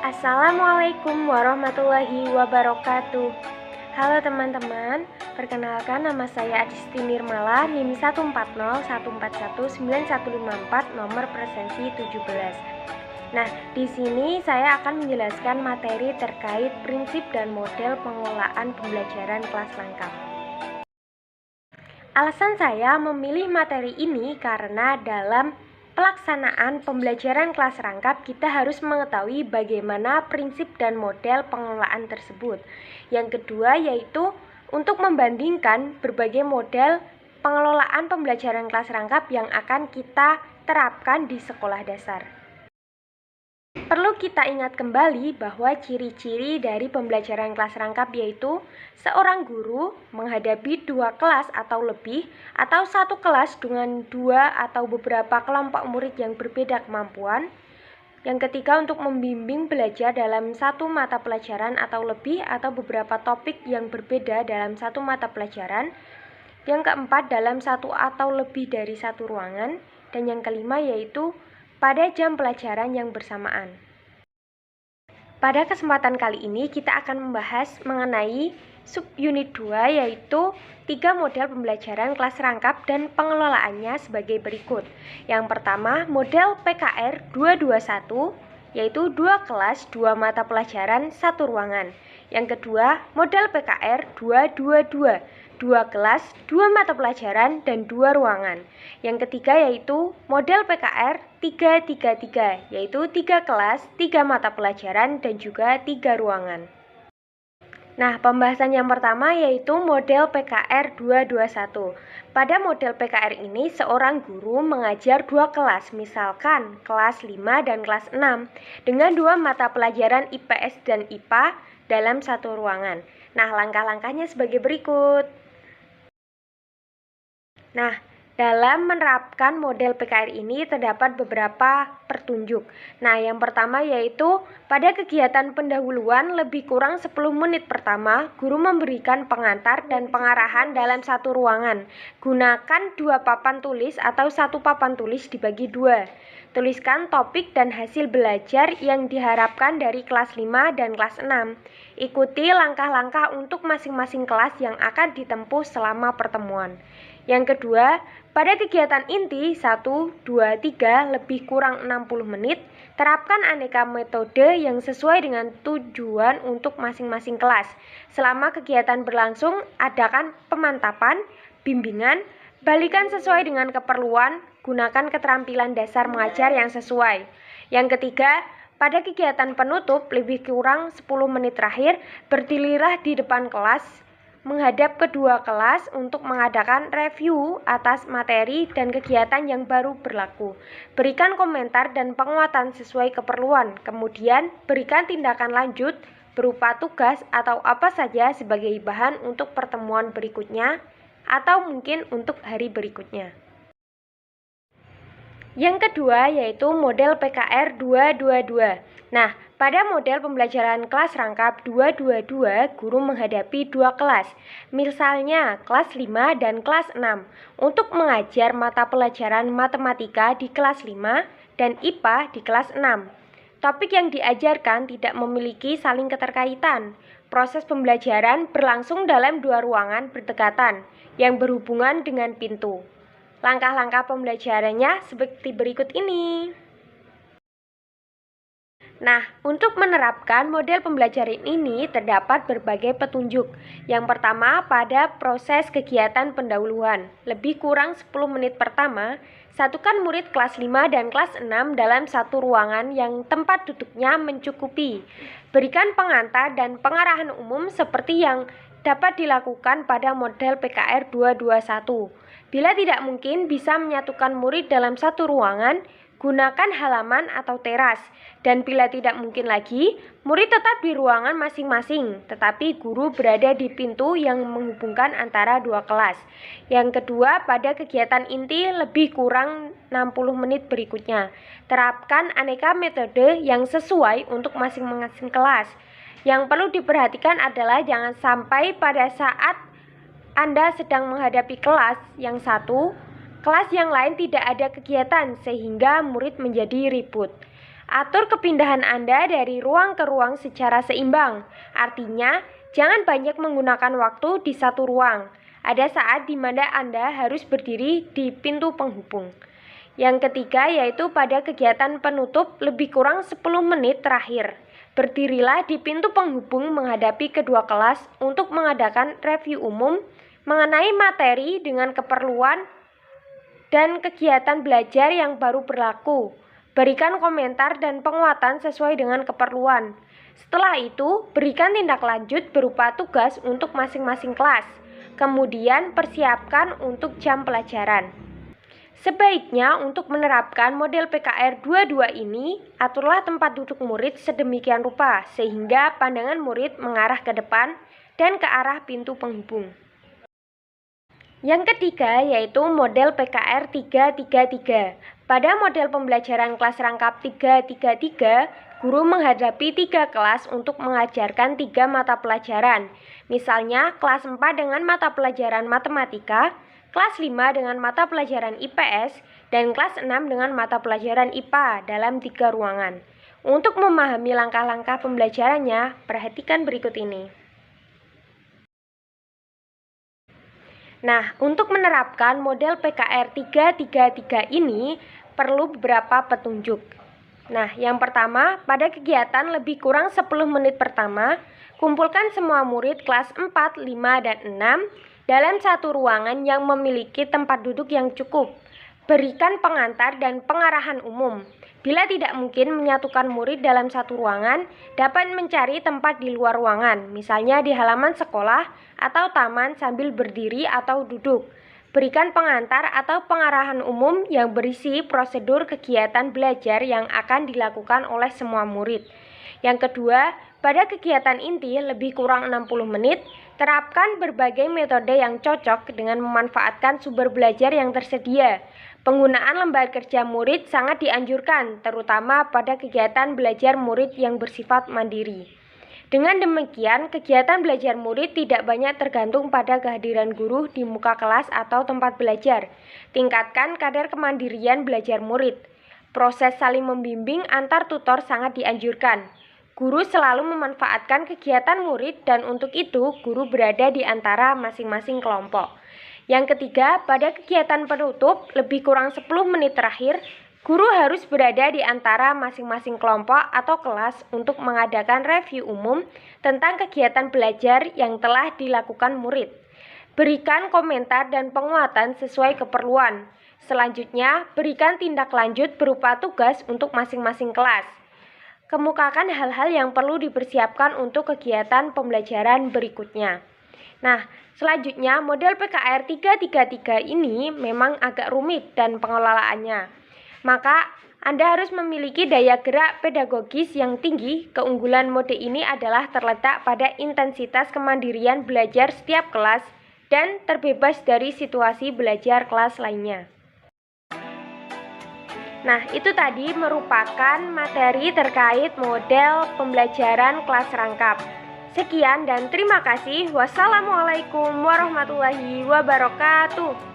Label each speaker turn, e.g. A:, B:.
A: Assalamualaikum warahmatullahi wabarakatuh. Halo teman-teman, perkenalkan nama saya Adisti Nirmala, NIM 140141954, nomor presensi 17. Nah, di sini saya akan menjelaskan materi terkait prinsip dan model pengelolaan pembelajaran kelas rangkap. Alasan saya memilih materi ini karena dalam pelaksanaan pembelajaran kelas rangkap, kita harus mengetahui bagaimana prinsip dan model pengelolaan tersebut. Yang kedua yaitu untuk membandingkan berbagai model pengelolaan pembelajaran kelas rangkap yang akan kita terapkan di sekolah dasar. Perlu kita ingat kembali bahwa ciri-ciri dari pembelajaran kelas rangkap yaitu seorang guru menghadapi dua kelas atau lebih, atau satu kelas dengan dua atau beberapa kelompok murid yang berbeda kemampuan. Yang ketiga, untuk membimbing belajar dalam satu mata pelajaran atau lebih, atau beberapa topik yang berbeda dalam satu mata pelajaran. Yang keempat, dalam satu atau lebih dari satu ruangan. Dan yang kelima yaitu pada jam pelajaran yang bersamaan. Pada kesempatan kali ini kita akan membahas mengenai subunit 2 yaitu 3 model pembelajaran kelas rangkap dan pengelolaannya sebagai berikut. Yang pertama, model PKR 221 yaitu 2 kelas, 2 mata pelajaran, 1 ruangan. Yang kedua, model PKR 222, 2 kelas, 2 mata pelajaran, dan 2 ruangan. Yang ketiga yaitu model PKR 333, yaitu 3 kelas, 3 mata pelajaran, dan juga 3 ruangan. Nah, pembahasan yang pertama yaitu model PKR 221. Pada model PKR ini, seorang guru mengajar 2 kelas, misalkan kelas 5 dan kelas 6, dengan 2 mata pelajaran IPS dan IPA dalam satu ruangan. Nah, langkah-langkahnya sebagai berikut. Nah, dalam menerapkan model PKR ini terdapat beberapa petunjuk. Nah, yang pertama yaitu pada kegiatan pendahuluan lebih kurang 10 menit pertama, guru memberikan pengantar dan pengarahan dalam satu ruangan. Gunakan 2 papan tulis atau 1 papan tulis dibagi 2. Tuliskan topik dan hasil belajar yang diharapkan dari kelas 5 dan kelas 6. Ikuti langkah-langkah untuk masing-masing kelas yang akan ditempuh selama pertemuan. Yang kedua, pada kegiatan inti 1, 2, 3 lebih kurang 60 menit, terapkan aneka metode yang sesuai dengan tujuan untuk masing-masing kelas. Selama kegiatan berlangsung, adakan pemantapan, bimbingan, balikan sesuai dengan keperluan, gunakan keterampilan dasar mengajar yang sesuai. Yang ketiga, pada kegiatan penutup lebih kurang 10 menit terakhir, berdirilah di depan kelas, menghadap kedua kelas untuk mengadakan review atas materi dan kegiatan yang baru berlaku. Berikan komentar dan penguatan sesuai keperluan. Kemudian, berikan tindakan lanjut berupa tugas atau apa saja sebagai bahan untuk pertemuan berikutnya atau mungkin untuk hari berikutnya. Yang kedua yaitu model PKR 222. Nah, pada model pembelajaran kelas rangkap 222, guru menghadapi 2 kelas, misalnya kelas 5 dan kelas 6, untuk mengajar mata pelajaran matematika di kelas 5 dan IPA di kelas 6. Topik yang diajarkan tidak memiliki saling keterkaitan. Proses pembelajaran berlangsung dalam 2 ruangan berdekatan yang berhubungan dengan pintu. Langkah-langkah pembelajarannya seperti berikut ini. Nah, untuk menerapkan model pembelajaran ini terdapat berbagai petunjuk. Yang pertama, pada proses kegiatan pendahuluan, lebih kurang 10 menit pertama, satukan murid kelas 5 dan kelas 6 dalam satu ruangan yang tempat duduknya mencukupi. Berikan pengantar dan pengarahan umum seperti yang dapat dilakukan pada model PKR 221. Bila tidak mungkin bisa menyatukan murid dalam satu ruangan, gunakan halaman atau teras. Dan bila tidak mungkin lagi, murid tetap di ruangan masing-masing, tetapi guru berada di pintu yang menghubungkan antara 2 kelas. Yang kedua, pada kegiatan inti lebih kurang 60 menit berikutnya, terapkan aneka metode yang sesuai untuk masing-masing kelas. Yang perlu diperhatikan adalah jangan sampai pada saat Anda sedang menghadapi kelas yang satu, kelas yang lain tidak ada kegiatan sehingga murid menjadi ribut. Atur kepindahan Anda dari ruang ke ruang secara seimbang. Artinya, jangan banyak menggunakan waktu di satu ruang. Ada saat di mana Anda harus berdiri di pintu penghubung. Yang ketiga yaitu pada kegiatan penutup lebih kurang 10 menit terakhir. Berdirilah di pintu penghubung menghadapi kedua kelas untuk mengadakan review umum mengenai materi dengan keperluan dan kegiatan belajar yang baru berlaku. Berikan komentar dan penguatan sesuai dengan keperluan. Setelah itu, berikan tindak lanjut berupa tugas untuk masing-masing kelas. Kemudian, persiapkan untuk jam pelajaran. Sebaiknya untuk menerapkan model PKR 22 ini, aturlah tempat duduk murid sedemikian rupa sehingga pandangan murid mengarah ke depan dan ke arah pintu penghubung. Yang ketiga yaitu model PKR 333. Pada model pembelajaran kelas rangkap 333, guru menghadapi 3 kelas untuk mengajarkan 3 mata pelajaran. Misalnya kelas 4 dengan mata pelajaran matematika, kelas 5 dengan mata pelajaran IPS, dan kelas 6 dengan mata pelajaran IPA dalam 3 ruangan. Untuk memahami langkah-langkah pembelajarannya, perhatikan berikut ini. Nah, untuk menerapkan model PKR 333 ini perlu beberapa petunjuk. Nah, yang pertama, pada kegiatan lebih kurang 10 menit pertama, kumpulkan semua murid kelas 4, 5, dan 6 dalam satu ruangan yang memiliki tempat duduk yang cukup. Berikan pengantar dan pengarahan umum. Bila tidak mungkin menyatukan murid dalam satu ruangan, dapat mencari tempat di luar ruangan, misalnya di halaman sekolah atau taman sambil berdiri atau duduk. Berikan pengantar atau pengarahan umum yang berisi prosedur kegiatan belajar yang akan dilakukan oleh semua murid. Yang kedua, pada kegiatan inti lebih kurang 60 menit, terapkan berbagai metode yang cocok dengan memanfaatkan sumber belajar yang tersedia. Penggunaan lembar kerja murid sangat dianjurkan, terutama pada kegiatan belajar murid yang bersifat mandiri. Dengan demikian, kegiatan belajar murid tidak banyak tergantung pada kehadiran guru di muka kelas atau tempat belajar. Tingkatkan kadar kemandirian belajar murid. Proses saling membimbing antar tutor sangat dianjurkan. Guru selalu memanfaatkan kegiatan murid dan untuk itu guru berada di antara masing-masing kelompok. Yang ketiga, pada kegiatan penutup lebih kurang 10 menit terakhir, guru harus berada di antara masing-masing kelompok atau kelas untuk mengadakan review umum tentang kegiatan belajar yang telah dilakukan murid. Berikan komentar dan penguatan sesuai keperluan. Selanjutnya, berikan tindak lanjut berupa tugas untuk masing-masing kelas. Kemukakan hal-hal yang perlu dipersiapkan untuk kegiatan pembelajaran berikutnya. Nah, selanjutnya model PKR 333 ini memang agak rumit dan pengelolaannya. Maka, Anda harus memiliki daya gerak pedagogis yang tinggi. Keunggulan mode ini adalah terletak pada intensitas kemandirian belajar setiap kelas dan terbebas dari situasi belajar kelas lainnya. Nah, itu tadi merupakan materi terkait model pembelajaran kelas rangkap. Sekian dan terima kasih. Wassalamualaikum warahmatullahi wabarakatuh.